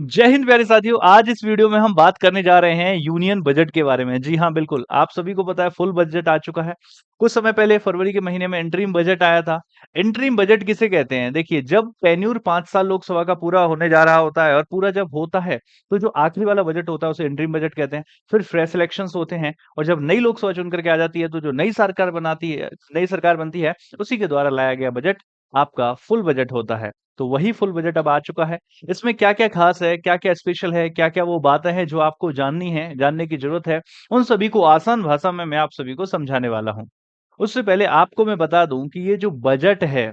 जय हिंद प्यारे साथियों। आज इस वीडियो में हम बात करने जा रहे हैं यूनियन बजट के बारे में। जी हाँ, बिल्कुल आप सभी को पता है फुल बजट आ चुका है। कुछ समय पहले फरवरी के महीने में इंटरिम बजट आया था। इंटरिम बजट किसे कहते हैं? देखिए, जब टेन्यूर 5 साल लोकसभा का पूरा होने जा रहा होता है और पूरा जब होता है तो जो आखिरी वाला बजट होता है उसे इंटरिम बजट कहते हैं। फिर फ्रेश इलेक्शंस होते हैं और जब नई लोकसभा चुन करके आ जाती है तो जो नई सरकार बनती है, उसी के द्वारा लाया गया बजट आपका फुल बजट होता है। तो वही फुल बजट अब आ चुका है। इसमें क्या-क्या ख़ास है, क्या-क्या स्पेशल है, क्या-क्या वो बातें हैं जो आपको जाननी है, जानने की ज़रूरत है, उन सभी को आसान भाषा में मैं आप सभी को समझाने वाला हूँ। उससे पहले आपको मैं बता दूँ कि ये जो बजट है,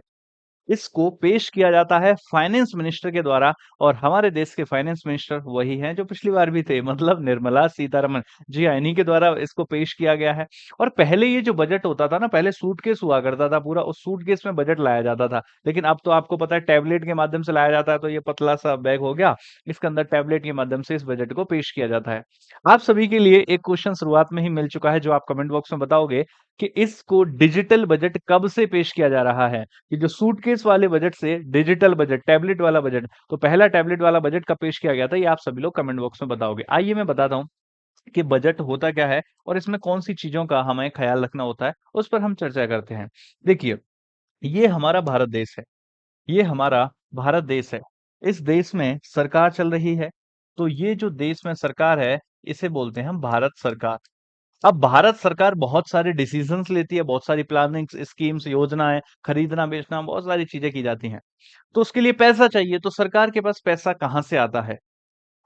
इसको पेश किया जाता है फाइनेंस मिनिस्टर के द्वारा और हमारे देश के फाइनेंस मिनिस्टर वही हैं जो पिछली बार भी थे, मतलब निर्मला सीतारमण। जी हाँ, इन्हीं के द्वारा इसको पेश किया गया है। और पहले ये जो बजट होता था ना, पहले सूटकेस हुआ करता था पूरा, उस सूटकेस में बजट लाया जाता था। लेकिन अब तो आपको पता है टैबलेट के माध्यम से लाया जाता है, तो ये पतला-सा बैग हो गया, इसके अंदर टैबलेट के माध्यम से इस बजट को पेश किया जाता है। आप सभी के लिए एक क्वेश्चन शुरुआत में ही मिल चुका है, जो आप कमेंट बॉक्स में बताओगे कि इसको डिजिटल बजट कब से पेश किया जा रहा है? कि जो सूटकेस वाले बजट से डिजिटल बजट, टैबलेट वाला बजट, तो पहला टैबलेट वाला बजट कब पेश किया गया था, ये आप सभी लोग कमेंट बॉक्स में बताओगे। आइए मैं बताता हूँ कि बजट होता क्या है और इसमें कौन-सी चीज़ों का हमें ख़्याल रखना होता है, उस पर हम चर्चा करते हैं। देखिए, ये हमारा भारत देश है, ये हमारा भारत देश है। इस देश में सरकार चल रही है, तो ये जो देश में सरकार है, इसे बोलते हैं हम भारत सरकार। अब भारत सरकार बहुत सारे डिसीजंस लेती है, बहुत सारी प्लानिंग्स, स्कीम्स, योजनाएँ, खरीदना, बेचना, बहुत सारी चीज़ें की जाती हैं। तो उसके लिए पैसा चाहिए, तो सरकार के पास पैसा कहाँ से आता है?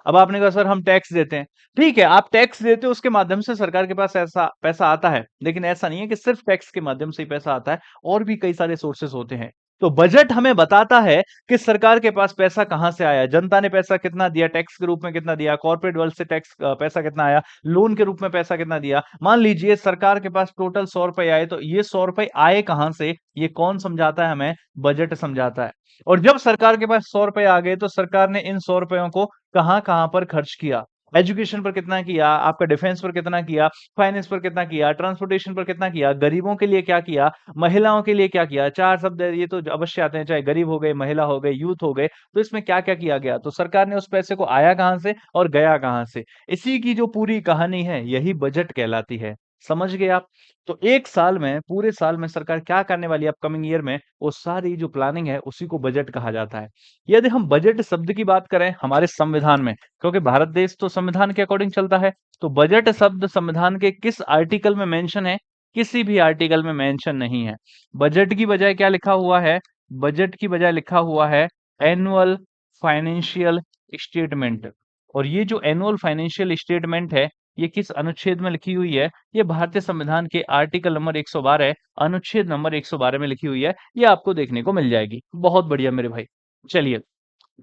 अब आपने कहा सर हम टैक्स देते हैं। ठीक है, आप टैक्स देते हो उसके माध्यम से सरकार के पास ऐसा पैसा आता है। लेकिन ऐसा नहीं है कि सिर्फ़ टैक्स के माध्यम से ही पैसा आता है, और भी कई सारे सोर्सेज़ होते हैं। तो बजट हमें बताता है कि सरकार के पास पैसा कहाँ से आया, जनता ने पैसा कितना दिया, टैक्स के रूप में कितना दिया, कॉर्पोरेट वर्ल्ड से पैसा कितना आया, लोन के रूप में पैसा कितना दिया। मान लीजिए सरकार के पास टोटल ₹100 आए, तो ये ₹100 आए कहाँ से, ये कौन समझाता है हमें? बजट समझाता है। और जब सरकार के पास ₹100 आ गए, तो सरकार ने इन ₹100 को कहाँ-कहाँ पर खर्च किया। एजुकेशन पर कितना किया, आपका डिफेंस पर कितना किया, फाइनेंस पर कितना किया, ट्रांसपोर्टेशन पर कितना किया, गरीबों के लिए क्या किया, महिलाओं के लिए क्या किया। 4 शब्द ये तो अवश्य आते हैं, चाहे गरीब हो गए, महिला हो गए, यूथ हो गए, तो इसमें क्या-क्या किया गया। तो सरकार ने उस पैसे को आया कहाँ से और गया कहाँ से, इसी की जो पूरी कहानी है, यही बजट कहलाती है। समझ गए आप? तो 1 साल में, पूरे साल में सरकार क्या करने वाली है अपकमिंग ईयर में, वो सारी जो प्लानिंग है, उसी को बजट कहा जाता है। यदि हम बजट शब्द की बात करें हमारे संविधान में, क्योंकि भारत देश तो संविधान के अकॉर्डिंग चलता है, तो बजट शब्द संविधान के किस आर्टिकल में मेंशन है? किसी भी आर्टिकल में मेंशन नहीं है। बजट की बजाय क्या लिखा हुआ है? बजट की बजाय लिखा हुआ है एनुअल फाइनेंशियल स्टेटमेंट। और ये जो एनुअल फाइनेंशियल स्टेटमेंट है, ये किस अनुच्छेद में लिखी हुई है? ये भारतीय संविधान के आर्टिकल नंबर 112 अनुच्छेद नंबर 112 में लिखी हुई है। ये आपको देखने को मिल जाएगी। बहुत बढ़िया मेरे भाई। चलिए,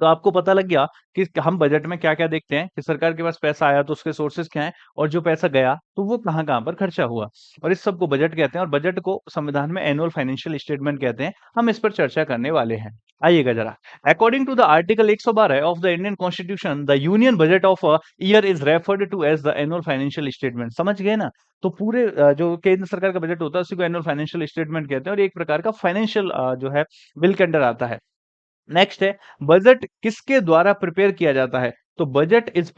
तो आपको पता लग गया कि हम बजट में क्या-क्या देखते हैं कि सरकार के पास पैसा आया तो उसके सोर्सेज़ क्या हैं और जो पैसा गया तो वो कहाँ-कहाँ पर खर्चा हुआ। और इस सब को बजट कहते हैं और बजट को संविधान में एनुअल फाइनेंशियल स्टेटमेंट कहते हैं। हम इस पर चर्चा करने वाले हैं। आइएगा ज़रा। According to the article 112 of the Indian constitution, the union budget of a year is referred to as the annual financial statement. समझ गए ना? तो पूरे जो केंद्र सरकार का बजट होता है उसी को एनुअल फाइनेंशियल स्टेटमेंट कहते हैं और एक प्रकार का फाइनेंशियल जो है बिल के अंडर आता है। नेक्स्ट है बजट किसके द्वारा प्रिपेयर किया जाता है? तो budget is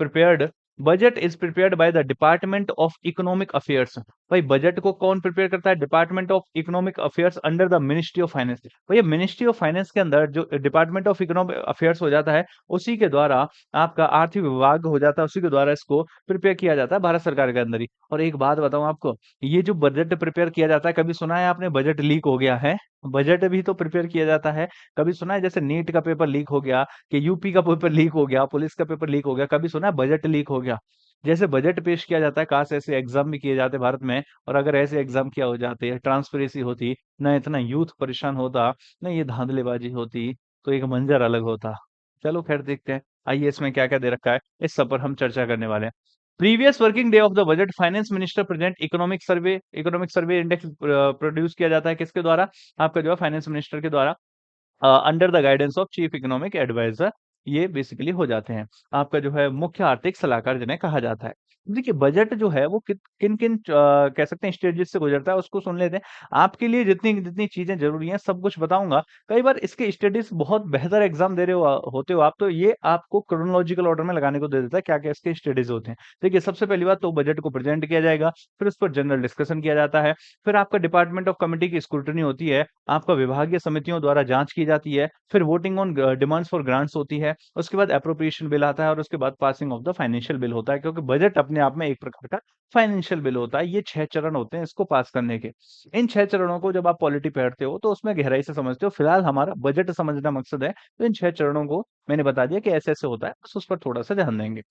prepared by the department of economic affairs. भाई बजट को कौन प्रिपेयर करता है? Department of economic affairs under the ministry of finance. भैया मिनिस्ट्री ऑफ फाइनेंस के अंदर जो डिपार्टमेंट ऑफ इकोनॉमिक अफेयर्स हो जाता है, उसी के द्वारा आपका आर्थिक विभाग हो जाता है, उसी के द्वारा इसको प्रिपेयर किया जाता है भारत सरकार के अंदर ही। और एक बात बताऊं आपको, ये जो बजट प्रिपेयर किया जाता है, कभी सुना है आपने बजट लीक हो गया है? बजट भी तो प्रिपेयर किया जाता है। कभी सुना है जैसे नीट का पेपर लीक हो गया, कि यूपी का पेपर लीक हो गया, पुलिस का पेपर लीक हो गया, कभी सुना है बजट लीक हो गया? जैसे बजट पेश किया जाता है, काश ऐसे एग्जाम भी किए जाते भारत में, और अगर ऐसे एग्जाम किया हो जाते, ट्रांसपेरेंसी होती, ना इतना यूथ परेशान होता, ना ये धांधलेबाजी होती, तो एक मंजर अलग होता। चलो खैर देखते हैं। आइए इसमें क्या-क्या दे रखा है, इस सब पर हम चर्चा करने वाले हैं। Previous working day of the budget finance minister present economic survey index produce किया जाता है किसके द्वारा? आपका जो है फाइनेंस मिनिस्टर के द्वारा under the guidance of chief economic adviser. ये बेसिकली हो जाते हैं। आपका जो है मुख्य आर्थिक सलाहकार जिन्हें कहा जाता है। देखिए बजट जो है वो किन-किन कह सकते हैं स्टेजेस से गुजरता है उसको सुन लेते हैं। आपके लिए जितनी जितनी चीज़ें ज़रूरी हैं सब कुछ बताऊँगा। कई बार इसके स्टडीज़ बहुत बेहतर एग्ज़ाम दे रहे हो होते हो आप तो ये आपको क्रोनोलॉजिकल ऑर्डर में लगाने को दे देता है क्या-क्या इसके स्टडीज़ होते हैं। देखिए सबसे पहली बात तो बजट को प्रेज़ेंट किया जाएगा, फिर उस पर जनरल डिस्कशन किया जाता है, फिर आपका डिपार्टमेंट ऑफ कमिटी की स्क्रूटनी होती है, आपका विभागीय समितियों द्वारा जाँच की जाती है, फिर voting on demands for grants होती है, उसके बाद एप्रोप्रिएशन बिल आता है और उसके बाद passing of the financial bill होता है क्योंकि बजट अपने आप में एक प्रकार का फाइनेंशियल बिल होता है। ये 6 चरण होते हैं इसको पास करने के। इन 6 चरणों को जब आप पॉलिटी पढ़ते हो तो उसमें गहराई से समझते हो। फिलहाल हमारा बजट समझना मकसद है, तो इन 6 चरणों को मैंने बता दिया कि ऐसे-ऐसे होता है, बस उस पर थोड़ा-सा ध्यान देंगे।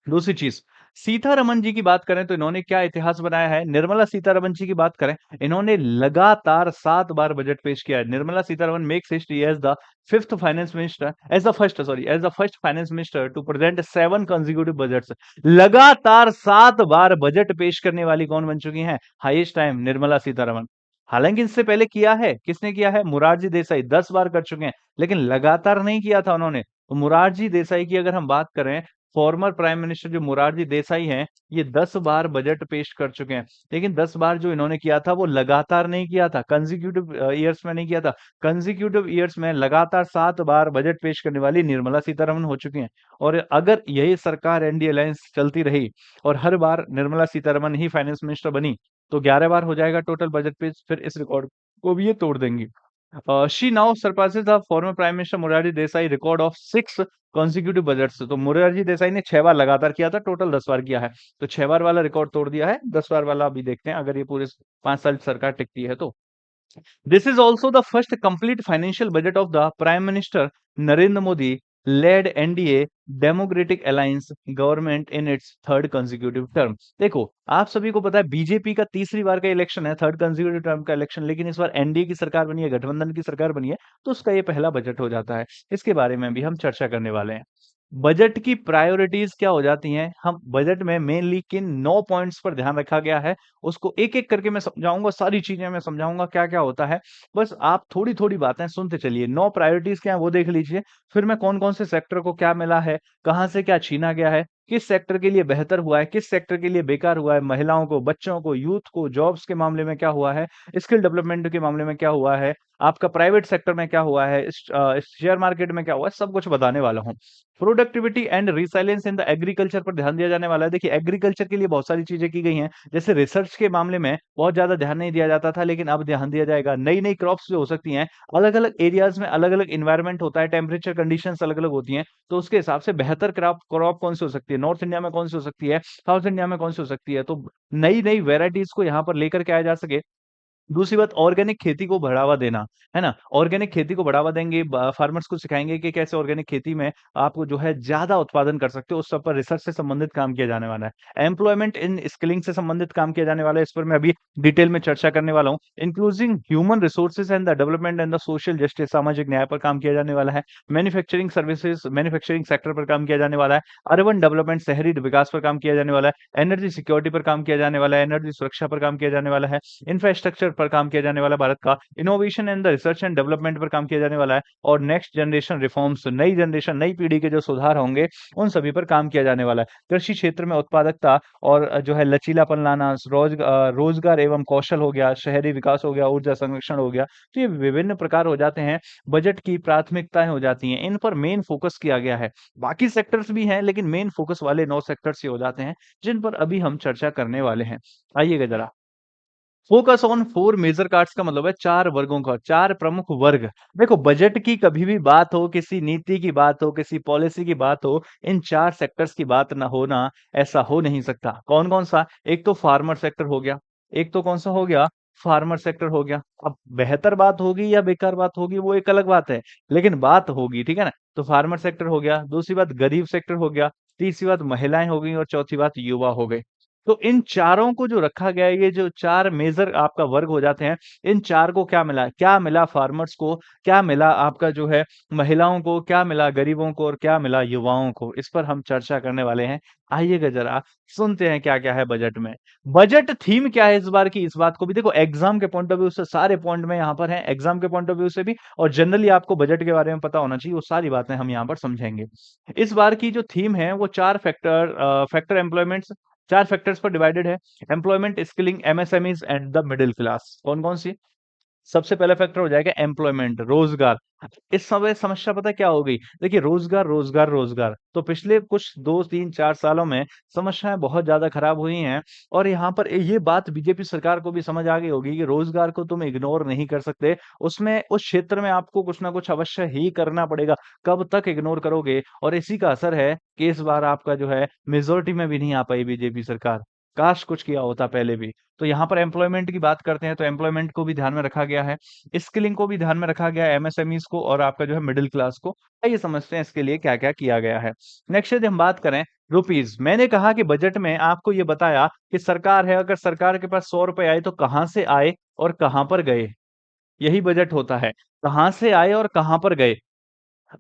दूसरी चीज़, सीतारमण जी की बात करें तो इन्होंने क्या इतिहास बनाया है, निर्मला सीतारमण जी की बात करें, इन्होंने लगातार 7 बार बजट पेश किया है। Nirmala Sitharaman makes history as the 5th finance minister as the first finance minister to present 7 consecutive budgets. लगातार 7 बार बजट पेश करने वाली कौन बन चुकी हैं? Highest time Nirmala Sitharaman. हालाँकि इससे पहले किया है, किसने किया है? मोरारजी देसाई 10 बार कर चुके हैं, लेकिन लगातार नहीं किया था उन्होंने। तो मोरारजी देसाई की अगर हम बात करें फॉर्मर प्राइम मिनिस्टर जो मोरारजी देसाई हैं, ये 10 बार बजट पेश कर चुके हैं। लेकिन 10 बार जो इन्होंने किया था, वो लगातार नहीं किया था, कंसेक्यूटिव ईयर्स में नहीं किया था। कंसेक्यूटिव ईयर्स में लगातार 7 बार बजट पेश करने वाली निर्मला सीतारमण हो चुकी हैं। और अगर यही सरकार एनडीए अलायंस चलती रही और हर बार निर्मला सीतारमण ही फाइनेंस मिनिस्टर बनी, तो 11 बार हो जाएगा टोटल बजट पेश, फिर इस रिकॉर्ड को भी ये तोड़ देंगी। She now surpasses the former Prime Minister Morarji Desai record of 6 consecutive budgets. तो मोरारजी देसाई ने 6 बार लगातार किया था, टोटल 10 बार किया है। तो 6 बार वाला रिकॉर्ड तोड़ दिया है, 10 बार वाला अभी देखते हैं अगर ये पूरे 5 साल सरकार टिकती है तो। This is also the first complete financial budget of the Prime Minister Narendra Modi led NDA Democratic Alliance government in its third consecutive term। देखो आप सभी को पता है बीजेपी का तीसरी बार का इलेक्शन है, थर्ड कंसेक्यूटिव टर्म का इलेक्शन, लेकिन इस बार एनडीए की सरकार बनी है, गठबंधन की सरकार बनी है, तो उसका ये पहला बजट हो जाता है। इसके बारे में भी हम चर्चा करने वाले हैं। बजट की प्रायोरिटीज क्या हो जाती हैं? हम बजट में मेनली किन 9 पॉइंट्स पर ध्यान रखा गया है, उसको एक-एक करके मैं समझाऊँगा, सारी चीज़ें मैं समझाऊँगा क्या-क्या होता है। बस आप थोड़ी-थोड़ी बातें सुनते चलिए। 9 प्रायोरिटीज क्या है वो देख लीजिए, फिर मैं कौन-कौन से सेक्टर को क्या मिला है, कहाँ से क्या छीना गया है, किस सेक्टर के लिए बेहतर हुआ है, किस सेक्टर के लिए बेकार हुआ है, महिलाओं को, बच्चों को, यूथ को, जॉब्स के मामले में क्या हुआ है, स्किल डेवलपमेंट के मामले में क्या हुआ है, आपका प्राइवेट सेक्टर में क्या हुआ है, शेयर मार्केट में क्या हुआ है, सब कुछ बताने वाला हूँ। Productivity and resilience in the agriculture पर ध्यान दिया जाने वाला है। देखिए एग्रीकल्चर के लिए बहुत सारी चीजें की गई हैं। जैसे रिसर्च के मामले में बहुत ज्यादा ध्यान नहीं दिया जाता था, लेकिन अब ध्यान दिया जाएगा। नई नई क्रॉप्स जो हो सकती हैं, अलग अलग एरियाज में अलग अलग इन्वायरमेंट होता है, टेम्परेचर कंडीशंस अलग अलग होती हैं, तो उसके हिसाब से बेहतर क्रॉप क्रॉप कौन सी हो सकती है, नॉर्थ इंडिया में कौन सी हो सकती है, साउथ इंडिया में कौन सी हो सकती है, तो नई नई वेराइटीज को यहाँ पर लेकर के आया जा सके। दूसरी बात ऑर्गेनिक खेती को बढ़ावा देना, है ना? ऑर्गेनिक खेती को बढ़ावा देंगे, ब फार्मर्स को सिखाएँगे कि कैसे ऑर्गेनिक खेती में आप जो है ज़्यादा उत्पादन कर सकते हो, उस सब पर रिसर्च से संबंधित काम किया जाने वाला है। एम्प्लॉयमेंट इन स्किलिंग से संबंधित काम किया जाने वाला है, इस पर मैं अभी डिटेल में चर्चा करने वाला हूँ। Including human resources and the development and the social justice, सामाजिक न्याय पर काम किया जाने वाला है। मैन्युफैक्चरिंग सर्विसेज़, मैन्युफैक्चरिंग सेक्टर पर काम किया जाने वाला है। अर्बन डेवलपमेंट, शहरी विकास पर काम किया जाने वाला है। एनर्जी सिक्योरिटी पर काम किया जाने वाला है, एनर्जी सुरक्षा पर काम किया जाने वाला है। इंफ्रास्ट्रक्चर पर काम किया जाने वाला है भारत का, innovation and the research and development पर काम किया जाने वाला है और नेक्स्ट जनरेशन रिफॉर्म्स, नई जनरेशन, नई पीढ़ी के जो सुधार होंगे, उन सभी पर काम किया जाने वाला है। कृषि क्षेत्र में उत्पादकता और जो है लचीलापन लाना, रोजगार एवं कौशल हो गया, शहरी विकास हो गया, ऊर्जा संरक्षण हो गया, तो ये विभिन्न प्रकार हो जाते हैं, बजट की प्राथमिकताएं हो जाती हैं, इन पर मेन फोकस किया गया है। बाकी सेक्टर्स भी हैं, लेकिन मेन फोकस वाले 9 सेक्टर्स ही हो जाते हैं, जिन पर अभी हम चर्चा करने वाले हैं। आइएगा जरा। फोकस ऑन 4 मेजर कार्ड्स का मतलब है 4 वर्गों का, 4 प्रमुख वर्ग। देखो बजट की कभी भी बात हो, किसी नीति की बात हो, किसी पॉलिसी की बात हो, इन 4 सेक्टर्स की बात ना होना, ऐसा हो नहीं सकता। कौन-कौन सा? एक तो फार्मर सेक्टर हो गया, एक तो कौन-सा हो गया? फार्मर सेक्टर हो गया। अब बेहतर बात होगी या बेकार बात होगी वो एक अलग बात है, लेकिन बात होगी, ठीक है ना? तो फार्मर सेक्टर हो गया, दूसरी बात गरीब सेक्टर हो गया, तीसरी बात महिलाएँ हो गई और चौथी बात युवा हो गए। तो इन चारों को जो रखा गया है, ये जो 4 मेजर आपका वर्ग हो जाते हैं, इन 4 को क्या मिला? क्या मिला फार्मर्स को? क्या मिला आपका जो है महिलाओं को? क्या मिला गरीबों को? और क्या मिला युवाओं को? इस पर हम चर्चा करने वाले हैं। आइएगा ज़रा सुनते हैं क्या-क्या है बजट में। बजट थीम क्या है इस बार की? इस बात को भी देखो एग्ज़ाम के पॉइंट ऑफ व्यू से सारे पॉइंट में यहाँ पर हैं, एग्ज़ाम के पॉइंट ऑफ व्यू से भी और जनरली आपको बजट के बारे में पता होना चाहिए, वो सारी बातें हम यहाँ पर समझेंगे। इस बार की जो थीम है वो 4 फैक्टर एम्प्लॉयमेंट्स 4 फैक्टर्स पर डिवाइडेड है। Employment, skilling, MSMEs and the middle class. कौन-कौन सी? सबसे पहला फैक्टर हो जाएगा एम्प्लॉयमेंट, रोजगार। इस समय समस्या पता है क्या हो गई? देखिए रोजगार, रोजगार, रोजगार। तो पिछले कुछ 2, 3, 4 सालों में समस्याएँ बहुत ज़्यादा खराब हुई हैं और यहाँ पर ये बात बीजेपी सरकार को भी समझ आ गई होगी कि रोजगार को तुम इग्नोर नहीं कर सकते। उसमें उस क्षेत्र में आपको कुछ ना कुछ अवश्य ही करना पड़ेगा। कब तक इग्नोर करोगे? और इसी का असर है कि इस बार आपका जो है मेजॉरिटी में भी नहीं आ पाई बीजेपी सरकार। काश कुछ किया होता पहले भी। तो यहाँ पर एम्प्लॉयमेंट की बात करते हैं तो एम्प्लॉयमेंट को भी ध्यान में रखा गया है। स्किलिंग को भी ध्यान में रखा गया है, एमएसएमईज़ को और आपका जो है मिडल क्लास को। आइए समझते हैं इसके लिए क्या-क्या किया गया है। नेक्स्ट यदि हम बात करें रुपीज़, मैंने कहा कि बजट में आपको ये बताया कि सरकार है, अगर सरकार के पास ₹100 आए तो कहाँ से आए और कहाँ पर गए? यही बजट होता है। कहाँ से आए और कहाँ पर गए?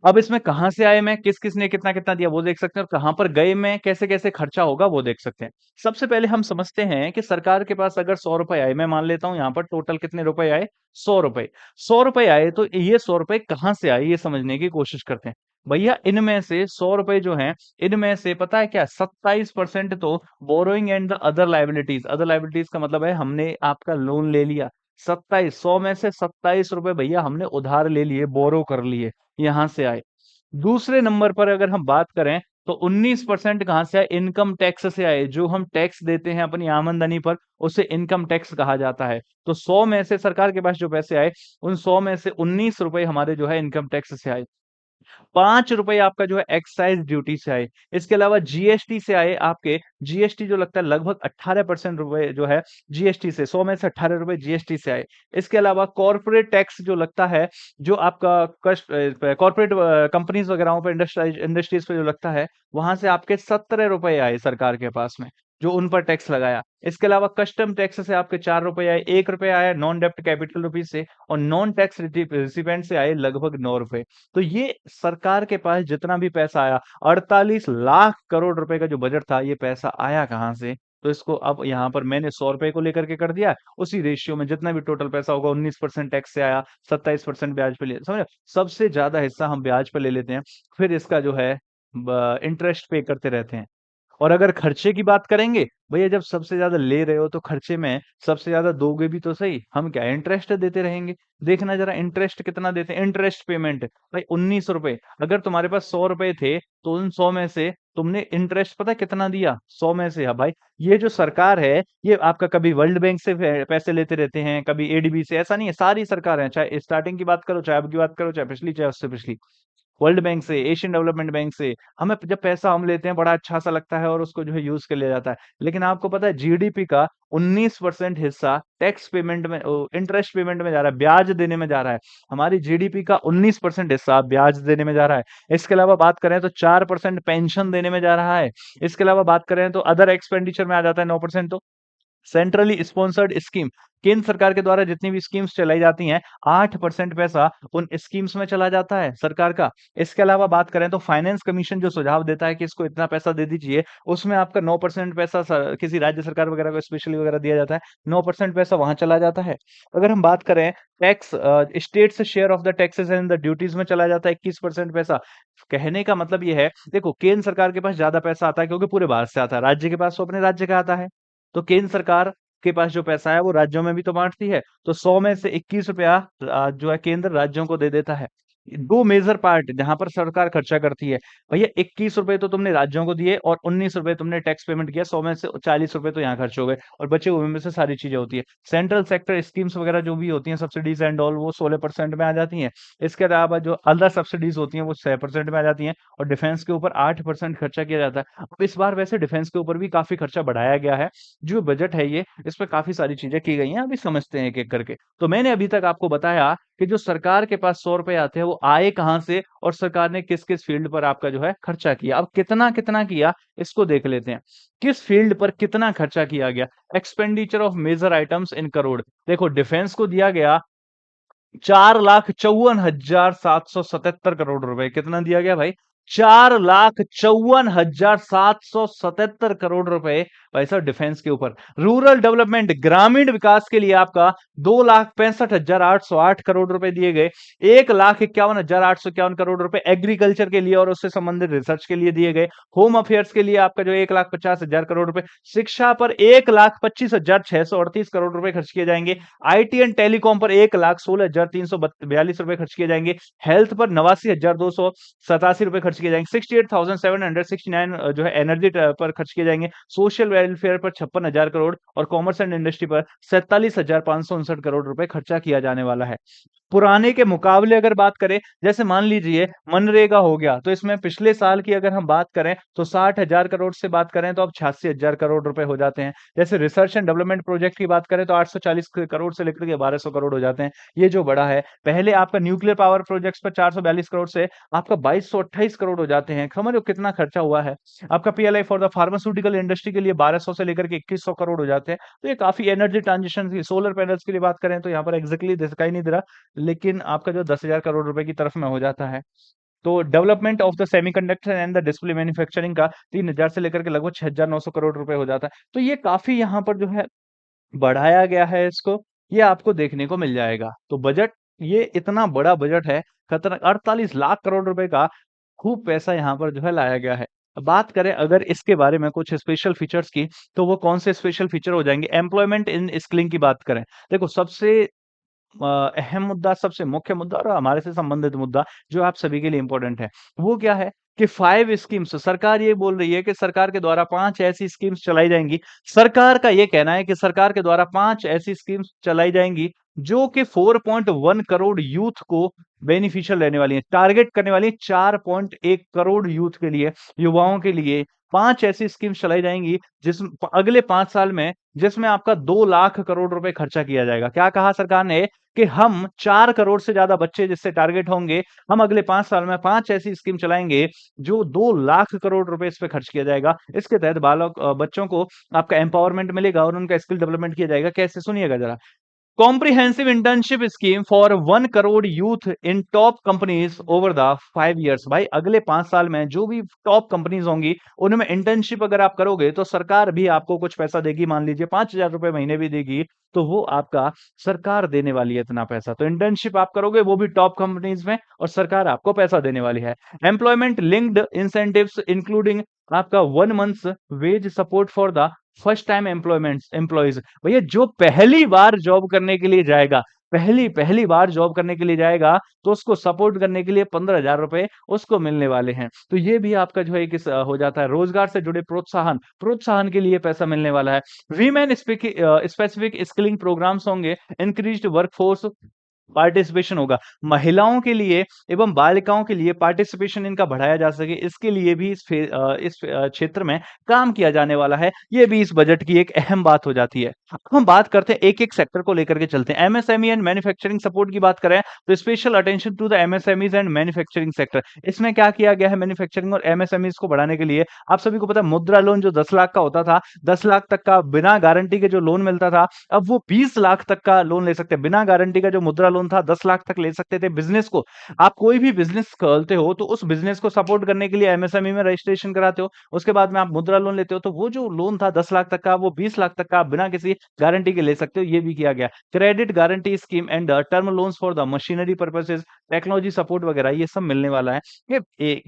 अब इसमें कहाँ से आए मैं, किस-किस ने कितना-कितना दिया वो देख सकते हैं और कहाँ पर गए मैं, कैसे-कैसे खर्चा होगा वो देख सकते हैं। सबसे पहले हम समझते हैं कि सरकार के पास अगर ₹100 आए, मैं मान लेता हूँ यहाँ पर टोटल कितने रुपए आए? ₹100 ₹100 आए तो ये ₹100 कहाँ से आए ये समझने की कोशिश करते हैं। भैया इनमें से ₹100 जो हैं, इनमें से पता है क्या 27% तो borrowing and the other liabilities का मतलब है हमने आपका लोन ले लिया। 27 100 में से ₹27 भैया हमने उधार ले लिए, बोरो कर लिए। यहाँ से आए। दूसरे नंबर पर अगर हम बात करें तो 19% कहाँ से आए? इनकम टैक्स से आए। जो हम टैक्स देते हैं अपनी आमदनी पर उसे इनकम टैक्स कहा जाता है। तो 100 में से सरकार के पास जो पैसे आए उन 100 में से ₹19 हमारे जो है इनकम टैक्स से आए। ₹5 आपका जो है एक्साइज़ ड्यूटी से आए। इसके अलावा जीएसटी से आए आपके जीएसटी जो लगता है लगभग 18% रुपए जो है जीएसटी से 100 में से ₹18 जीएसटी से आए। इसके अलावा कॉर्पोरेट टैक्स जो लगता है, जो आपका कॉर्पोरेट कंपनीज़ वगैरहों पे इंडस्ट्रीज़ पे जो लगता है, वहाँ से आपके ₹17 आए सरकार के पास में, जो उन पर टैक्स लगाया। इसके अलावा कस्टम टैक्स से आपके ₹4 आए, ₹1 आया नॉन डेब्ट कैपिटल रुपीज़ से और नॉन टैक्स रिसिपिएंट से आए लगभग ₹9। तो ये सरकार के पास जितना भी पैसा आया 48 लाख करोड़ रुपए का जो बजट था ये पैसा आया कहाँ से? तो इसको अब यहाँ पर मैंने ₹100 को लेकर के कर दिया, उसी रेशियो में जितना भी टोटल पैसा होगा 19% टैक्स से आया, 27% ब्याज पे ले समझ रहे हो? सबसे ज़्यादा हिस्सा हम ब्याज पे ले लेते हैं, फिर इसका जो है ब इंटरेस्ट पे करते रहते हैं। और अगर खर्चे की बात करेंगे, भैया जब सबसे ज़्यादा ले रहे हो तो खर्चे में सबसे ज़्यादा दोगे भी तो सही, हम क्या इंटरेस्ट देते रहेंगे। देखना ज़रा इंटरेस्ट कितना देते हैं, इंटरेस्ट पेमेंट भाई ₹19 अगर तुम्हारे पास ₹100 थे, तो उन 100 में से तुमने इंटरेस्ट पता है कितना दिया? 100 में से हाँ भाई, ये जो सरकार है, ये आपका कभी वर्ल्ड बैंक से पैसे लेते रहते हैं, कभी एडीबी से, ऐसा नहीं है, सारी सरकार है, चाहे स्टार्टिंग की बात करो, चाहे अब की बात करो, चाहे पिछली, चाहे उससे पिछली। वर्ल्ड बैंक से, एशियन डेवलपमेंट बैंक से, हमें जब पैसा हम लेते हैं बड़ा अच्छा-सा लगता है और उसको जो है यूज़ कर लिया जाता है। लेकिन आपको पता है जीडीपी का 19% हिस्सा टैक्स पेमेंट में इंटरेस्ट पेमेंट में जा रहा है, ब्याज देने में जा रहा है। हमारी जीडीपी का 19% हिस्सा ब्याज देने में जा रहा है। इसके अलावा बात करें तो 4% पेंशन देने में जा रहा है। इसके अलावा बात करें तो अदर एक्सपेंडिचर में आ जाता है 9% तो सेंट्रली स्पॉन्सर्ड स्कीम केंद्र सरकार के द्वारा जितनी भी स्कीम्स चलाई जाती हैं 8% पैसा उन स्कीम्स में चला जाता है सरकार का। इसके अलावा बात करें तो फाइनेंस कमीशन जो सुझाव देता है कि इसको इतना पैसा दे दीजिए, उसमें आपका 9% पैसा किसी राज्य सरकार वगैरह को स्पेशली वगैरह दिया जाता है। 9% पैसा वहां चला जाता है। अगर हम बात करें tax states share of the taxes and the duties में चला जाता है 21% पैसा। कहने का मतलब ये है, देखो केंद्र सरकार के पास ज्यादा पैसा आता है क्योंकि पूरे भारत से आता है, राज्य के पास तो अपने राज्य का आता है। तो केंद्र सरकार के पास जो पैसा है वो राज्यों में भी तो बाँटती है। तो 100 में से ₹21 जो है केंद्र राज्यों को दे देता है। 2 मेजर पार्ट जहाँ पर सरकार खर्चा करती है। भैया ₹21 तो तुमने राज्यों को दिए और ₹19 तुमने टैक्स पेमेंट किया, 100 में से ₹40 तो यहाँ खर्च हो गए और बचे हुए में से सारी चीज़ें होती है। सेंट्रल सेक्टर स्कीम्स वगैरह जो भी होती हैं सब्सिडीज़ एंड ऑल वो 16% में आ जाती हैं। इसके अलावा जो अदर सब्सिडीज़ होती हैं वो 6% में आ जाती हैं और डिफेंस के ऊपर 8% खर्चा किया जाता है। अब इस बार वैसे डिफेंस के ऊपर भी काफ़ी खर्चा बढ़ाया गया है। जो बजट है ये, इस पे काफ़ी सारी चीज़ें की गई हैं, अभी समझते हैं एक-एक करके। तो मैंने अभी तक आपको बताया कि जो सरकार के पास 100 रुपए आते हैं वो आए कहाँ से और सरकार ने किस-किस फील्ड पर आपका जो है खर्चा किया। अब कितना-कितना किया इसको देख लेते हैं। किस फील्ड पर कितना खर्चा किया गया? Expenditure of major items in crore. देखो डिफेंस को दिया गया 4,54,777 करोड़ रुपए। कितना दिया गया भाई? 4,54,777 करोड़ रुपए भाई साहब डिफेंस के ऊपर। रूरल डेवलपमेंट ग्रामीण विकास के लिए आपका 2,65,808 करोड़ रुपए दिए गए। 1,51,851 करोड़ रुपए एग्रीकल्चर के लिए और उससे संबंधित रिसर्च के लिए दिए गए। होम अफेयर्स के लिए आपका जो 1,50,000 करोड़ रुपए। शिक्षा पर 1,25,638 करोड़ रुपए खर्च किए जाएंगे। आईटी एंड टेलीकॉम पर 1,16,342 रुपए खर्च किए जाएंगे। हेल्थ पर 89,287 रुपए खर्च किए जाएंगे। 68,769 जो है एनर्जी पर खर्च किए जाएंगे। सोशल वेलफेयर पर 56,000 करोड़ और कॉमर्स एंड इंडस्ट्री पर 47,559 करोड़ रुपए खर्चा किया जाने वाला है। पुराने के मुकाबले अगर बात करें, जैसे मान लीजिए मनरेगा हो गया, तो इसमें पिछले साल की अगर हम बात करें तो 60,000 करोड़ से बात करें तो अब 86,000 करोड़ रुपए हो जाते हैं। जैसे रिसर्च एंड डेवलपमेंट प्रोजेक्ट की बात करें तो 840 करोड़ से लेकर के 1200 करोड़ हो जाते हैं। ये जो बड़ा है, पहले आपका न्यूक्लियर पावर प्रोजेक्ट्स पर 442 करोड़ से आपका 2228 करोड़ हो जाते हैं। समझ लो कितना खर्चा हुआ है। आपका PLI for the pharmaceutical industry के लिए 1200 से लेकर के 2100 करोड़ हो जाते हैं। तो ये काफी एनर्जी ट्रांजिशन की सोलर पैनल्स के लिए बात करें तो यहाँ पर एग्जैक्टली दिखाई नहीं दे रहा, लेकिन आपका जो 10,000 करोड़ रुपए की तरफ में हो जाता है। तो development of the semiconductor and the display manufacturing का 3,000 से लेकर के लगभग 6,900 करोड़ रुपए हो जाता है। तो ये काफी यहाँ पर जो है बढ़ाया गया है इसको, ये आपको देखने को मिल जाएगा। तो बजट ये इतना बड़ा बजट है, खतरा 48 लाख करोड़ रुपए का खूब पैसा यहाँ पर जो है लाया गया है। अब बात करें अगर इसके बारे में कुछ स्पेशल फीचर्स की, तो वो कौन से स्पेशल फीचर हो जाएँगे? एम्प्लॉयमेंट इन स्किलिंग की बात करें, देखो सबसे अहम मुद्दा, सबसे मुख्य मुद्दा और हमारे से संबंधित मुद्दा जो आप सभी के लिए इम्पोर्टेंट है, वो क्या है कि 5 स्कीम्स सरकार ये बोल रही है कि सरकार के द्वारा 5 ऐसी स्कीम्स चलाई जाएँगी। सरकार का ये कहना है कि सरकार के द्वारा 5 ऐसी स्कीम्स चलाई जाएँगी जो कि 4.1 करोड़ यूथ को बेनिफिशियल रहने वाली हैं। टारगेट करने वाली हैं 4.1 करोड़ यूथ के लिए, युवाओं के लिए 5 ऐसी स्कीम्स चलाई जाएँगी अगले 5 साल में जिसमें आपका 2 लाख करोड़ रुपए खर्चा किया जाएगा। क्या कहा सरकार ने कि हम 4 करोड़ से ज़्यादा बच्चे जिससे टारगेट होंगे, हम अगले 5 साल में 5 ऐसी स्कीम चलाएँगे, जो 2 लाख करोड़ रुपए इस पे खर्च किया जाएगा। इसके तहत बच्चों को आपका एम्पावरमेंट मिलेगा और उनका स्किल डेवलपमेंट किया जाएगा। कैसे? सुनिएगा ज़रा। Comprehensive internship scheme for 1 crore youth in top companies over the 5 years. भाई अगले 5 साल में जो भी टॉप कंपनीज होंगी उनमें इंटर्नशिप अगर आप करोगे तो सरकार भी आपको कुछ पैसा देगी, मान लीजिए 5,000 रुपए महीने भी देगी, तो वो आपका सरकार देने वाली है इतना पैसा। तो इंटर्नशिप आप करोगे वो भी टॉप कंपनीज में और सरकार आपको पैसा देने वाली है। एम्प्लॉयमेंट लिंक्ड इंसेंटिव्स इंक्लूडिंग आपका 1 months wage support for the first time employees. भैया जो पहली बार जॉब करने के लिए जाएगा, पहली पहली बार जॉब करने के लिए जाएगा, तो उसको सपोर्ट करने के लिए 15,000 रुपए उसको मिलने वाले हैं। तो ये भी आपका जो है हो जाता है। रोजगार से जुड़े प्रोत्साहन, प्रोत्साहन के लिए पैसा मिलने वाला है। वीमेन स्पेसिफिक स्किलिंग प्रोग्राम्स होंगे, इंक्रीज्ड वर्कफोर्स पार्टिसिपेशन होगा। महिलाओं के लिए एवं बालिकाओं के लिए पार्टिसिपेशन इनका बढ़ाया जा सके, इसके लिए भी इस क्षेत्र में काम किया जाने वाला है। ये भी इस बजट की एक अहम बात हो जाती है। अब हम बात करते हैं एक-एक सेक्टर को लेकर के चलते हैं। एमएसएमई एंड मैन्युफैक्चरिंग सपोर्ट की बात करें तो special attention to the MSMEs and manufacturing sector. इसमें क्या किया गया है मैन्युफैक्चरिंग और एमएसएमईज को बढ़ाने के लिए? आप सभी को पता है मुद्रा लोन जो 10 लाख का होता था, 10 लाख तक का बिना गारंटी के जो लोन मिलता था, अब वो 20 लाख तक का लोन ले सकते हैं। बिना गारंटी का जो मुद्रा लोन था 10 लाख तक ले सकते थे बिज़नेस को। आप कोई भी बिज़नेस खोलते हो तो उस बिज़नेस को सपोर्ट करने के लिए एमएसएमई में रजिस्ट्रेशन कराते हो। उसके बाद में आप मुद्रा लोन लेते हो तो वो जो लोन था 10 लाख तक का वो 20 लाख तक का आप बिना किसी गारंटी के ले सकते हो, ये भी किया गया। Credit guarantee scheme and term loans for the machinery purposes, technology support वगैरह ये सब मिलने वाला है। ये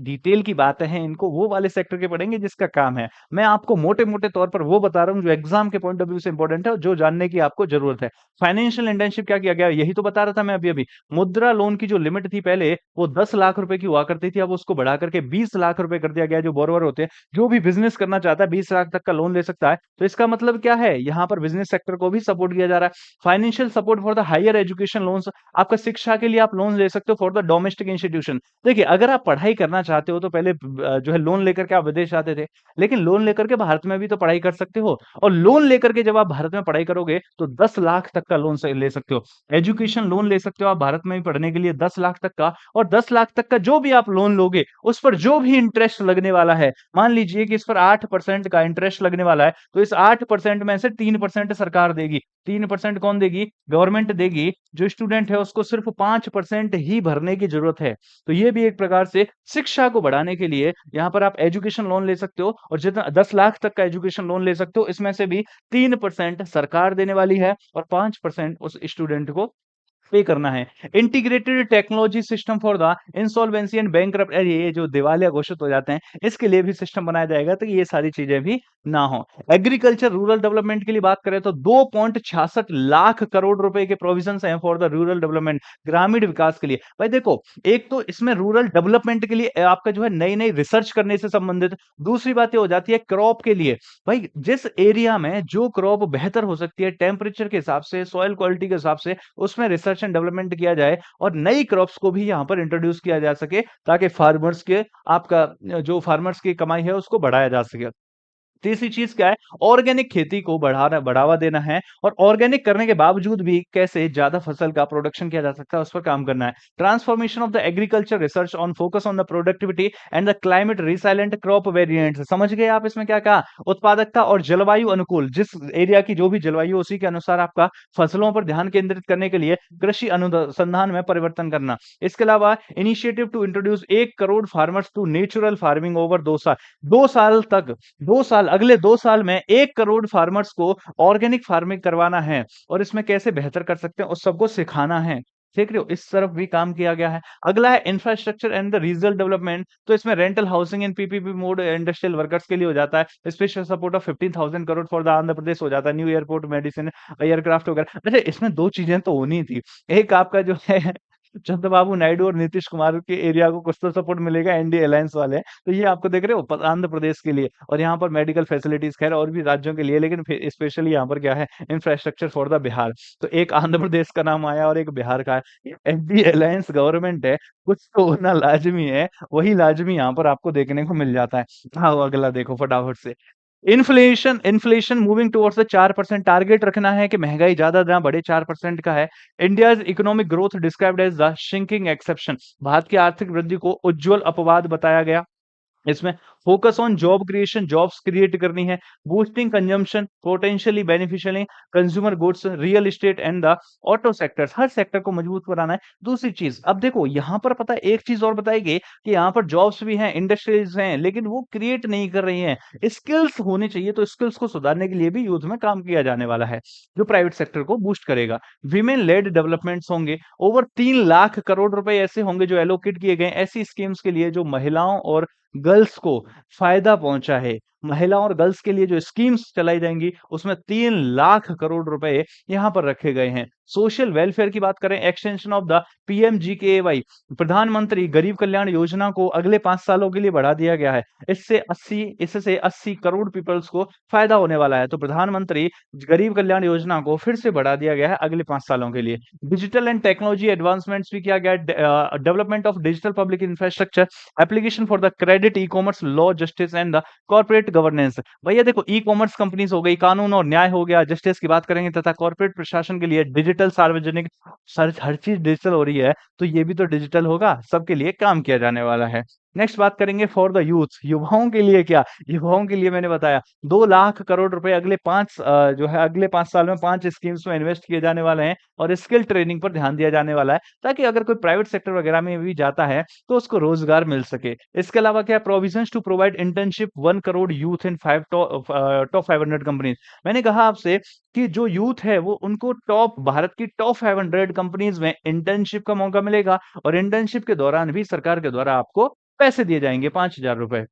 डिटेल की बातें हैं, इनको वो वाले सेक्टर के पढ़ेंगे जिसका काम है। मैं आपको मोटे-मोटे तौर पर वो बता रहा हूँ जो एग्ज़ाम के पॉइंट ऑफ व्यू से इंपॉर्टेंट है और जो जानने की आपको ज़रूरत है। फाइनेंशियल इंटर्नशिप क्या किया गया? यही तो बता रहा था मैं अभी-अभी। मुद्रा लोन की जो लिमिट थी पहले वो 10 लाख रुपए की हुआ करती थी, अब उसको बढ़ा करके 20 लाख रुपए कर दिया गया है। जो बोरोवर होते हैं, जो भी बिज़नेस करना चाहता है 20 लाख तक का लोन ले सकता है। तो इसका मतलब क्या है? यहाँ पर बिज़नेस सेक्टर को भी सपोर्ट किया जा रहा है। Financial support for the higher education loans, आपका शिक्षा के लिए आप लोन ले सकते हो फॉर द डोमेस्टिक इंस्टीट्यूशन। देखिए, अगर आप पढ़ाई करना चाहते हो तो पहले जो है लोन लेकर के आप विदेश जाते थे, लेकिन लोन लेकर के भारत में भी तो पढ़ाई कर सकते हो और लोन लेकर के जब आप भारत में पढ़ाई करोगे तो 10 लाख तक का लोन ले सकते हो। एजुकेशन लोन ले सकते हो आप भारत में ही पढ़ने के लिए 10 लाख तक का, और 10 लाख तक का जो भी आप लोन लोगे, उस पर जो भी इंटरेस्ट लगने वाला है, मान लीजिए कि इस पर 8% का इंटरेस्ट लगने वाला है, तो इस 8% में से 3% सरकार देगी। 3% कौन देगी? गवर्नमेंट देगी। जो स्टूडेंट है उसको सिर्फ 5% ही भरने की जरूरत है। तो ये भी एक प्रकार से शिक्षा को बढ़ाने के लिए यहाँ पर आप एजुकेशन लोन ले सकते हो, और जितना 10 लाख तक का एजुकेशन लोन ले सकते हो, इसमें से भी 3% सरकार देने वाली है और 5% उस स्टूडेंट को पे करना है। Integrated technology system for the insolvency and bankrupt, अरे ये जो दिवालिया घोषित हो जाते हैं, इसके लिए भी सिस्टम बनाया जाएगा, तो ये सारी चीजें भी ना हो। एग्रीकल्चर रूरल डेवलपमेंट के लिए बात करें तो 2.66 लाख करोड़ रुपए के प्रोविजन हैं फॉर द रूरल डेवलपमेंट, ग्रामीण विकास के लिए। भाई देखो, एक तो इसमें रूरल डेवलपमेंट के लिए आपका जो है नई नई रिसर्च करने से संबंधित, दूसरी बात ये हो जाती है क्रॉप के लिए। भाई जिस एरिया में जो क्रॉप बेहतर हो सकती है टेम्परेचर के हिसाब से, सॉइल क्वालिटी के हिसाब से, उसमें रिसर्च एंड डेवलपमेंट किया जाए और नई क्रॉप्स को भी यहाँ पर इंट्रोड्यूस किया जा सके, ताकि फार्मर्स के आपका जो फार्मर्स की कमाई है उसको बढ़ाया जा सके। तीसरी चीज क्या है? ऑर्गेनिक खेती को बढ़ावा देना है, और ऑर्गेनिक करने के बावजूद भी कैसे ज्यादा फसल का प्रोडक्शन किया जा सकता है, उस पर काम करना है। Transformation of the agriculture research on focus on the productivity and the climate resilient crop variants. समझ गए आप इसमें क्या कहा? उत्पादकता और जलवायु अनुकूल, जिस एरिया की जो भी जलवायु उसी के अनुसार आपका फसलों पर ध्यान केंद्रित करने के लिए कृषि अनुसंधान में परिवर्तन करना। इसके अलावा initiative to introduce 1 crore farmers to natural farming over 2 साल। 2 साल तक, 2 साल, अगले 2 साल में 1 करोड़ फार्मर्स को ऑर्गेनिक फार्मिंग करवाना है, और इसमें कैसे बेहतर कर सकते हैं उस सबको सिखाना है। देख रहे हो, इस तरफ भी काम किया गया है। अगला है infrastructure and the regional development, तो इसमें rental housing in PPP mode industrial workers के लिए हो जाता है। Special support of 15,000 crore for the Andhra Pradesh हो जाता है। न्यू एयरपोर्ट, मेडिसिन, एयरक्राफ्ट वगैरह। अच्छा, इसमें दो चीजें तो होनी थी। एक आपका जो है चंद्रबाबू नायडू और नीतीश कुमार के एरिया को कुछ तो सपोर्ट मिलेगा, एनडीए अलायंस वाले हैं। तो ये आपको देख रहे हो आंध्र प्रदेश के लिए, और यहाँ पर मेडिकल फैसिलिटीज खैर और भी राज्यों के लिए, लेकिन फिर स्पेशली यहाँ पर क्या है? Infrastructure for the Bihar. तो एक आंध्र प्रदेश का नाम आया और एक बिहार का है। एनडीए अलायंस गवर्नमेंट है, कुछ तो होना लाजमी है, वही लाजमी यहाँ पर आपको देखने को मिल जाता है। हाँ, अगला देखो फटाफट से। Inflation inflation moving towards the 4% target रखना है कि महंगाई ज्यादा ना बढ़े, 4% का है। India's economic growth described as the shining exception, Bharat की आर्थिक वृद्धि को उज्जवल अपवाद बताया गया। इसमें focus on job creation, jobs create करनी है। Boosting consumption, potentially beneficially consumer goods, real estate and the auto sectors, हर सेक्टर को मजबूत बनाना है। दूसरी चीज, अब देखो यहाँ पर पता है एक चीज और बताएगी कि यहाँ पर जॉब्स भी हैं, इंडस्ट्रीज हैं, लेकिन वो क्रिएट नहीं कर रही हैं। स्किल्स होने चाहिए, तो स्किल्स को सुधारने के लिए भी यूथ में काम किया जाने वाला है, जो प्राइवेट सेक्टर को बूस्ट करेगा। विमेन लेड डेवलपमेंट्स होंगे, ओवर 3 लाख करोड़ रुपए ऐसे होंगे जो एलोकेट किए गए ऐसी स्कीम्स के लिए जो महिलाओं और गर्ल्स को फायदा पहुंचा है। महिला और गर्ल्स के लिए जो स्कीम्स चलाई जाएंगी उसमें 3 लाख करोड़ रुपए यहाँ पर रखे गए हैं। सोशल वेलफेयर की बात करें, एक्सटेंशन ऑफ द पीएमजीकेवाई, प्रधानमंत्री गरीब कल्याण योजना को अगले 5 सालों के लिए बढ़ा दिया गया है। इससे 80 करोड़ पीपल्स को फायदा होने वाला है। तो प्रधानमंत्री गरीब कल्याण योजना को फिर से बढ़ा दिया गया है अगले 5 सालों के लिए। डिजिटल एंड टेक्नोलॉजी एडवांसमेंट्स भी किया गया है। Development of digital public infrastructure, application for the credit, e commerce, law, justice and the corporate governance. भैया देखो, ई कॉमर्स कंपनीज हो गई, कानून और न्याय हो गया, जस्टिस की बात करेंगे, तथा कॉर्पोरेट प्रशासन के लिए डिजिटल, सार्वजनिक, हर चीज डिजिटल हो रही है, तो ये भी तो डिजिटल होगा, सबके लिए काम किया जाने वाला है। नेक्स्ट बात करेंगे फॉर द यूथ, युवाओं के लिए क्या? युवाओं के लिए मैंने बताया 2 लाख करोड़ रुपए अगले जो है अगले 5 साल में 5 स्कीम्स में इन्वेस्ट किए जाने वाले हैं, और स्किल ट्रेनिंग पर ध्यान दिया जाने वाला है, ताकि अगर कोई प्राइवेट सेक्टर वगैरह में भी जाता है तो उसको रोजगार मिल सके। इसके अलावा क्या? Provisions to provide internship 1 crore youth in top 500 companies. मैंने कहा आपसे कि जो यूथ है वो उनको भारत की टॉप 500 कंपनीज में इंटर्नशिप का मौका मिलेगा, और इंटर्नशिप के दौरान भी सरकार के द्वारा आपको पैसे दिए जाएंगे, 5,000 रुपए।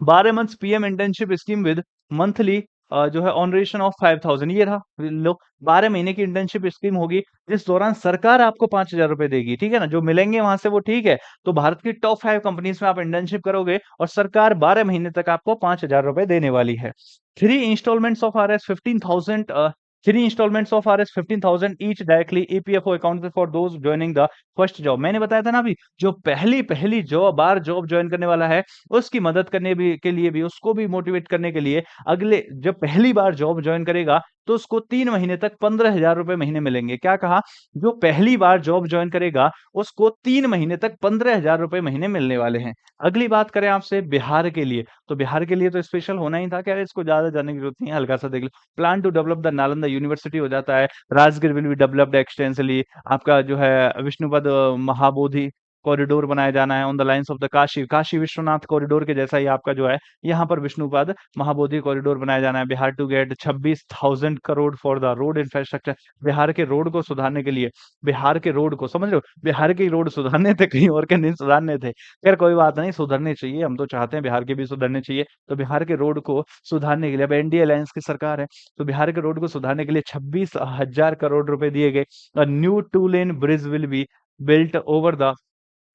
12 months PM internship scheme with monthly जो है ऑनरेशन ऑफ 5,000, ये रहा लो। 12 महीने की इंटर्नशिप स्कीम होगी, जिस दौरान सरकार आपको 5,000 रुपए देगी, ठीक है ना? जो मिलेंगे वहां से वो ठीक है। तो भारत की टॉप 5 कंपनीज में आप इंटर्नशिप करोगे और सरकार 12 महीने तक आपको 5,000 रुपए देने वाली है। 3 instalments of R S 15,000 3 instalments of RS 15,000 each directly EPFO account for those joining the first job. मैंने बताया था ना अभी, जो पहली पहली जॉब ज्वाइन करने वाला है, उसकी मदद करने भी के लिए भी, उसको भी मोटिवेट करने के लिए, अगले जब पहली बार जॉब ज्वाइन करेगा तो उसको 3 महीने तक 15,000 रुपए महीने मिलेंगे। क्या कहा? जो पहली बार जॉब ज्वाइन करेगा उसको 3 महीने तक 15,000 रुपए महीने मिलने वाले हैं। अगली बात करें आपसे बिहार के लिए, तो बिहार के लिए तो स्पेशल होना ही था, क्या इसको ज्यादा जानने की जरूरत नहीं है, हल्का सा देख लो। Plan to develop the Nalanda university हो जाता है, Rajgir will be developed extensively, आपका जो है विष्णुपद महाबोधि कॉरिडोर बनाया जाना है on the lines of the Kashi, Kashi Vishwanath corridor के जैसा ही आपका जो है यहाँ पर विष्णुपद महाबोधि कॉरिडोर बनाया जाना है। Bihar to get 26,000 crore for the road infrastructure, Bihar के रोड को सुधारने के लिए, बिहार के रोड को समझ रहे हो, बिहार के रोड सुधारने थे, कहीं और के नहीं सुधारने थे। खैर कोई बात नहीं, सुधरने चाहिए, हम तो चाहते हैं बिहार के भी सुधरने चाहिए। तो बिहार के रोड को सुधारने के लिए, अब एनडीए अलायंस की सरकार है, तो बिहार के रोड को सुधारने के लिए 26,000 करोड़ रुपए दिए गए। New 2 lane bridge will be built over the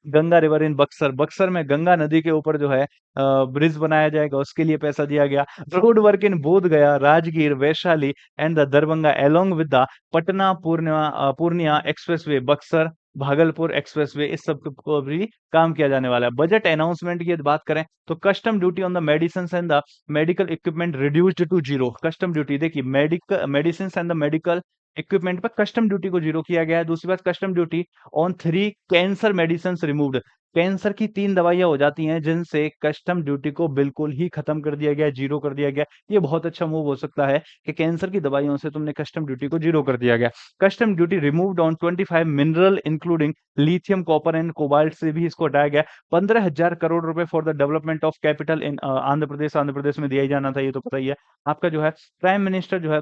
Ganga river in Buxar, Buxar में गंगा नदी के ऊपर जो है ब्रिज बनाया जाएगा, उसके लिए पैसा दिया गया। रोड वर्क इन बोध गया, Rajgir, Vaishali and the Darbhanga along with the Patna Purnia expressway, Buxar Bhagalpur expressway, इस सब को भी काम किया जाने वाला है। बजट अनाउंसमेंट की बात करें तो custom duty on the medicine and the medical equipment reduced to zero. Custom duty देखिए, medical medicine and the medical equipment पर कस्टम ड्यूटी को जीरो किया गया है। दूसरी बात, custom duty on 3 cancer medicine removed, cancer की 3 दवाइयां हो जाती हैं जिनसे कस्टम ड्यूटी को बिल्कुल ही खत्म कर दिया गया, जीरो कर दिया गया। ये बहुत अच्छा मूव हो सकता है कि कैंसर की दवाइयों से तुमने कस्टम ड्यूटी को जीरो कर दिया गया। Custom duty removed on 25 mineral including lithium, copper and cobalt, से भी इसको हटाया गया। 15,000 करोड़ रुपए for the development of capital in Andhra Pradesh, Andhra Pradesh में दिया ही जाना था, ये तो पता ही है आपका जो है। प्राइम मिनिस्टर जो है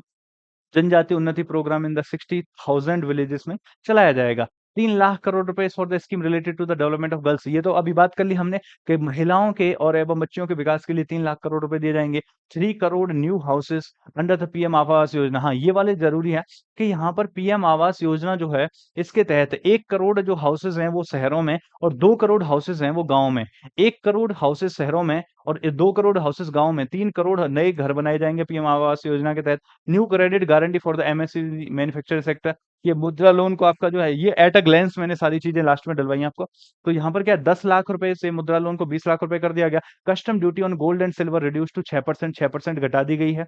जनजाति उन्नति प्रोग्राम इन द 60,000 विलेजेस में चलाया जाएगा। 3 लाख करोड़ रुपए for the scheme related to the development of girls, ये तो अभी बात कर ली हमने कि महिलाओं के और एवं बच्चियों के विकास के लिए 3 लाख करोड़ रुपए दिए जाएंगे। 3 crore new houses under the PM Awas Yojana, हाँ ये वाले जरूरी है कि यहाँ पर पीएम आवास योजना जो है, इसके तहत 1 करोड़ जो हाउसेज हैं वो शहरों में और 2 करोड़ हाउसेज हैं वो गाँव में। 1 करोड़ हाउसेज शहरों में और 2 करोड़ हाउसेज गाँव में, 3 करोड़ नए घर बनाए जाएंगे पीएम आवास योजना के तहत। New credit guarantee for the MSME manufacturing sector, ये मुद्रा लोन को आपका जो है, ये एट अ ग्लैंस मैंने सारी चीजें लास्ट में डलवाई हैं आपको। तो यहाँ पर क्या 10 लाख रुपए से मुद्रा लोन को 20 लाख रुपए कर दिया गया। Custom duty on gold and silver reduce to 6%, 6% घटा दी गई है।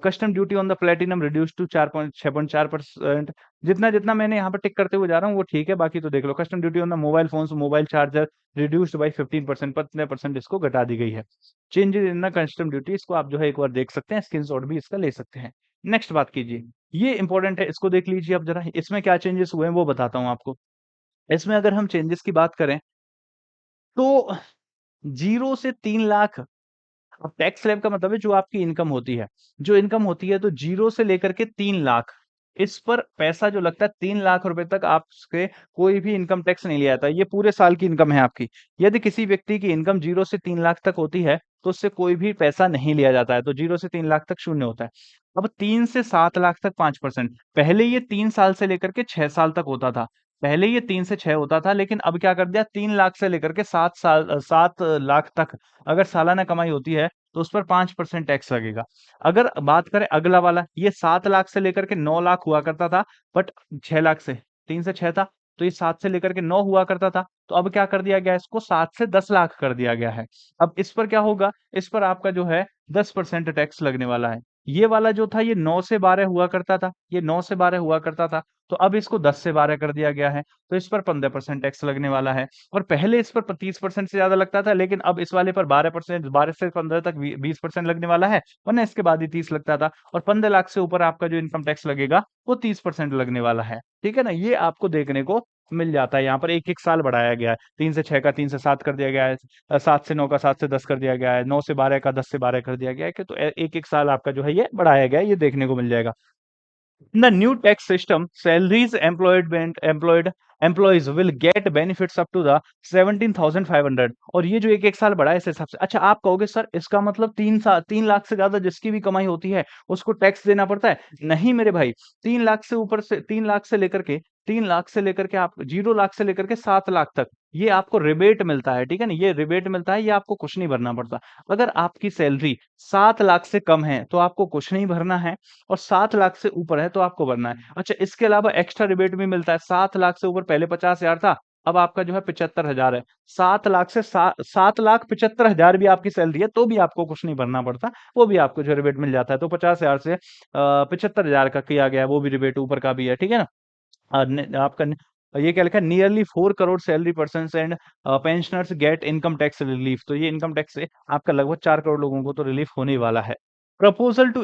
Custom duty on the platinum reduce to 6.4%। जितना जितना मैंने यहाँ पर टिक करते हुए जा रहा हूँ वो ठीक है, बाकी तो देख लो। Custom duty on the mobile phones, mobile charger reduced by 15%, 15% इसको घटा दी गई है। Changes in the custom duty, इसको आप जो है एक बार देख सकते हैं, स्क्रीनशॉट भी इसका ले सकते हैं। नेक्स्ट बात कीजिए, ये इंपॉर्टेंट है, इसको देख लीजिए अब जरा, इसमें क्या चेंजेस हुए हैं वो बताता हूँ आपको। इसमें अगर हम चेंजेस की बात करें तो 0 से 3 लाख, अब टैक्स स्लैब का मतलब है जो आपकी इनकम होती है, जो इनकम होती है, तो 0 से लेकर के 3 लाख, इस पर पैसा जो लगता है 3 लाख रुपए तक आपसे कोई भी इनकम टैक्स नहीं लिया जाता। ये पूरे साल की इनकम है आपकी। यदि किसी व्यक्ति की इनकम 0 से 3 लाख तक होती है तो उससे कोई भी पैसा नहीं लिया जाता है, तो 0 से 3 लाख तक शून्य होता है। अब 3 से 7 लाख तक 5%, पहले ये 3 साल से लेकर के 6 साल तक होता था। पहले ये 3 से 6 होता था, लेकिन अब क्या कर दिया, 3 लाख से लेकर के 7 लाख तक अगर सालाना कमाई होती है तो उस पर 5% टैक्स लगेगा। अगर बात करें अगला वाला, ये 7 लाख से लेकर के 9 लाख हुआ करता था, बट 6 लाख से, 3 से 6 था, तो ये 7 से लेकर के 9 हुआ करता था, तो अब क्या कर दिया गया है, इसको 7 से 10 लाख कर दिया गया है। अब इस पर क्या होगा, इस पर आपका जो है 10% टैक्स लगने वाला है। ये वाला जो था ये 9 से 12 हुआ करता था, ये 9 से 12 हुआ करता था, तो अब इसको 10 से 12 कर दिया गया है, तो इस पर 15% टैक्स लगने वाला है। और पहले इस पर 30% से ज्यादा लगता था, लेकिन अब इस वाले पर 12%, 12 से 15 तक 20% लगने वाला है, वरना इसके बाद ही 30 लगता था। और 15 लाख से ऊपर आपका जो इनकम टैक्स लगेगा वो 30% लगने वाला है। ठीक है ना, ये आपको देखने को मिल जाता है। यहाँ पर एक एक साल बढ़ाया गया है, 3 से 6 का 3 से 7 कर दिया गया है, 7 से 9 का 7 से 10 कर दिया गया है, 9 से 12 का 10 से 12 कर दिया गया है, कि तो एक एक साल आपका जो है ये बढ़ाया गया है, ये देखने को मिल जाएगा। In the new tax system, salaries employed employees will get benefits up to the 17,500, और ये जो एक एक साल बढ़ा है इस हिसाब से। अच्छा आप कहोगे सर इसका मतलब 3 लाख से ज्यादा जिसकी भी कमाई होती है उसको टैक्स देना पड़ता है? नहीं मेरे भाई, 3 लाख से ऊपर से 3 लाख से लेकर के 3 लाख से लेकर के आप 0 लाख से लेकर के 7 लाख तक ये आपको रिबेट मिलता है, ठीक है ना? ये रिबेट मिलता है, ये आपको कुछ नहीं भरना पड़ता। अगर आपकी सैलरी 7 लाख से कम है, तो आपको कुछ नहीं भरना है और 7 लाख से ऊपर है, तो आपको भरना है। अच्छा, इसके अलावा एक्स्ट्रा रिबेट भी मिलता है। 7 लाख से ऊपर पहले 50,000 था, अब आपका जो है 75,000 है। 7 लाख से 7,75,000 भी आपकी सैलरी है, तो भी आपको कुछ नहीं भरना पड़ता। वो भी आपको जो रिबेट मिल जाता है। तो 50,000 से 75,000 का किया गया है, वो भी रिबेट ऊपर का भी है, ठीक है ना? आपका ये क्या लिखा है, nearly 4 crore salary person and pensioners get income tax relief. तो ये इनकम टैक्स से आपका लगभग 4 करोड़ लोगों को तो रिलीफ होने वाला है। Proposal to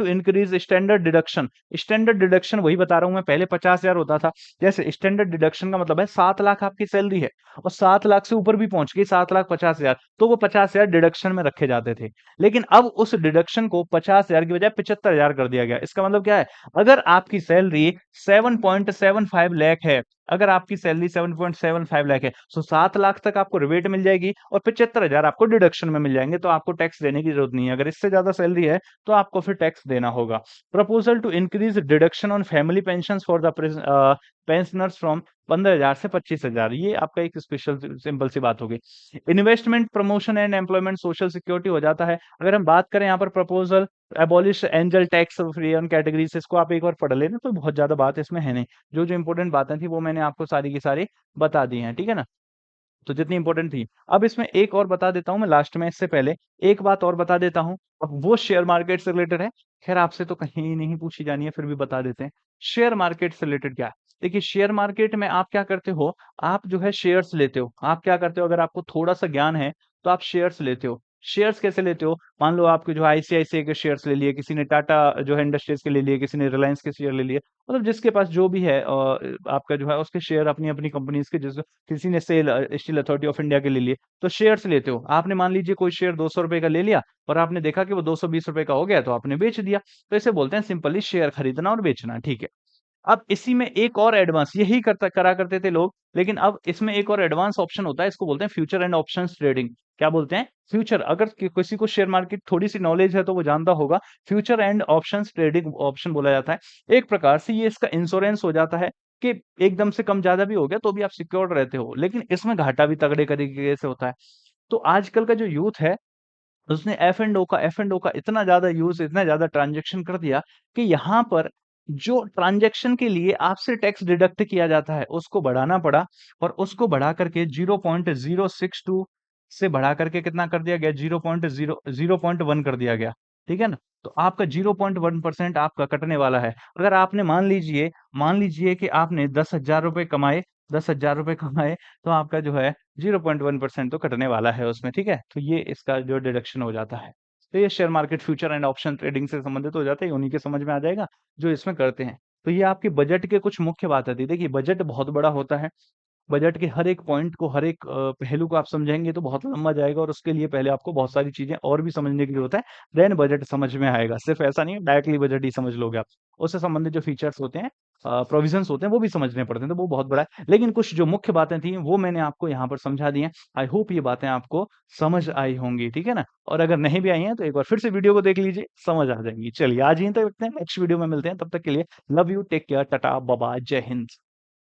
increase standard deduction. Standard deduction वही बता रहा हूं मैं, पहले 50,000 होता था। जैसे स्टैंडर्ड डिडक्शन का मतलब है 7 लाख आपकी सैलरी है और 7 लाख से ऊपर भी पहुंच गई, 7,50,000, तो वो 50,000 डिडक्शन में रखे जाते थे। लेकिन अब उस डिडक्शन को 50,000 की बजाय 75,000 कर दिया गया। इसका मतलब क्या है, अगर आपकी सैलरी 7.75 लाख है, अगर आपकी सैलरी 7.75 लाख है, तो 7 लाख तक आपको रिबेट मिल जाएगी और 75,000 आपको डिडक्शन में मिल जाएंगे, तो आपको टैक्स देने की जरूरत नहीं है। अगर इससे ज्यादा सैलरी है, तो आपको फिर टैक्स देना होगा। Proposal to increase deduction on family pension for the pensioners from 15,000 से 25,000। ये आपका एक स्पेशल सिंपल सी बात होगी। Investment promotion and employment social security हो जाता है। अगर हम बात करें यहाँ पर proposal abolish angel tax free on categories, इसको आप एक बार पढ़ लेना, तो बहुत ज्यादा बात इसमें है नहीं। जो जो इंपॉर्टेंट बातें थी वो मैंने आपको सारी की सारी बता दी हैं, ठीक है ना? तो जितनी इंपॉर्टेंट थी। अब इसमें एक और बता देता हूँ मैं लास्ट में, इससे पहले एक बात और बता देता हूँ। अब वो शेयर मार्केट से रिलेटेड है। खैर आपसे तो कहीं नहीं पूछी जानी है, फिर भी बता देते हैं। शेयर मार्केट से रिलेटेड क्या है? देखिए, शेयर मार्केट में आप क्या करते हो, आप जो है शेयर्स लेते हो। आप क्या करते हो, अगर आपको थोड़ा सा ज्ञान है, तो आप शेयर्स लेते हो। शेयर्स कैसे लेते हो? मान लो आपके जो आईसीआईसीआई के शेयर्स ले लिए, किसी ने टाटा जो है इंडस्ट्रीज के ले लिए, किसी ने रिलायंस के शेयर ले लिए। मतलब जिसके पास जो भी है आपका जो है उसके शेयर अपनी अपनी कंपनीज के, जिस किसी ने sale steel authority of India के ले लिए, तो शेयर्स लेते हो। आपने मान लीजिए कोई शेयर 200 रुपए का ले लिया और आपने देखा कि वो 220 रुपए का हो गया, तो आपने बेच दिया। तो इसे बोलते हैं सिंपली शेयर खरीदना और बेचना, ठीक है। अब इसी में एक और एडवांस, यही करता करा करते थे लोग, लेकिन अब इसमें एक और एडवांस ऑप्शन होता है, इसको बोलते हैं फ्यूचर एंड ऑप्शंस ट्रेडिंग। क्या बोलते हैं? फ्यूचर। अगर किसी को शेयर मार्केट थोड़ी सी नॉलेज है तो वो जानता होगा, future and options trading option बोला जाता है। एक प्रकार से ये इसका इंश्योरेंस हो जाता है कि एकदम से कम ज्यादा भी हो गया तो भी आप सिक्योर्ड रहते हो, लेकिन इसमें घाटा भी तगड़े तरीके से होता है। तो आजकल का जो यूथ है, उसने एफ एंड ओ का इतना ज्यादा यूज, इतना ज्यादा ट्रांजेक्शन कर दिया कि यहाँ पर जो ट्रांजेक्शन के लिए आपसे टैक्स डिडक्ट किया जाता है उसको बढ़ाना पड़ा, और उसको बढ़ा करके 0.062 से बढ़ा करके कितना कर दिया गया, 0.1 कर दिया गया, ठीक है ना? तो आपका 0.1% आपका कटने वाला है। अगर आपने मान लीजिए कि आपने 10,000 रुपए कमाए, 10,000 रुपए कमाए, तो आपका जो है 0.1% तो कटने वाला है उसमें, ठीक है? तो ये इसका जो डिडक्शन हो जाता है। तो ये share market future and option trading से संबंधित हो जाता है, उन्हीं के समझ में आ जाएगा जो इसमें करते हैं। तो ये आपके बजट के कुछ मुख्य बातें थी। देखिए, बजट बहुत बड़ा होता है। बजट के हर एक पॉइंट को, हर एक पहलू को आप समझेंगे तो बहुत लंबा जाएगा, और उसके लिए पहले आपको बहुत सारी चीजें और भी समझने की जरूरत है। देन बजट समझ में आएगा। सिर्फ ऐसा नहीं है डायरेक्टली बजट ही समझ लोगे आप। उससे संबंधित जो फीचर्स होते हैं, प्रोविजंस होते हैं, वो भी समझने पड़ते हैं, तो वो बहुत बड़ा है। लेकिन कुछ जो मुख्य बातें थी वो मैंने आपको यहाँ पर समझा दी हैं। आई होप ये बातें आपको समझ आई होंगी, ठीक है ना? और अगर नहीं भी आई हैं तो एक बार फिर से वीडियो को देख लीजिए, समझ आ जाएंगी। चलिए आज यहीं तक रखते हैं, नेक्स्ट वीडियो में मिलते हैं। तब तक के लिए love you, take care, tata, bye bye, Jai Hind.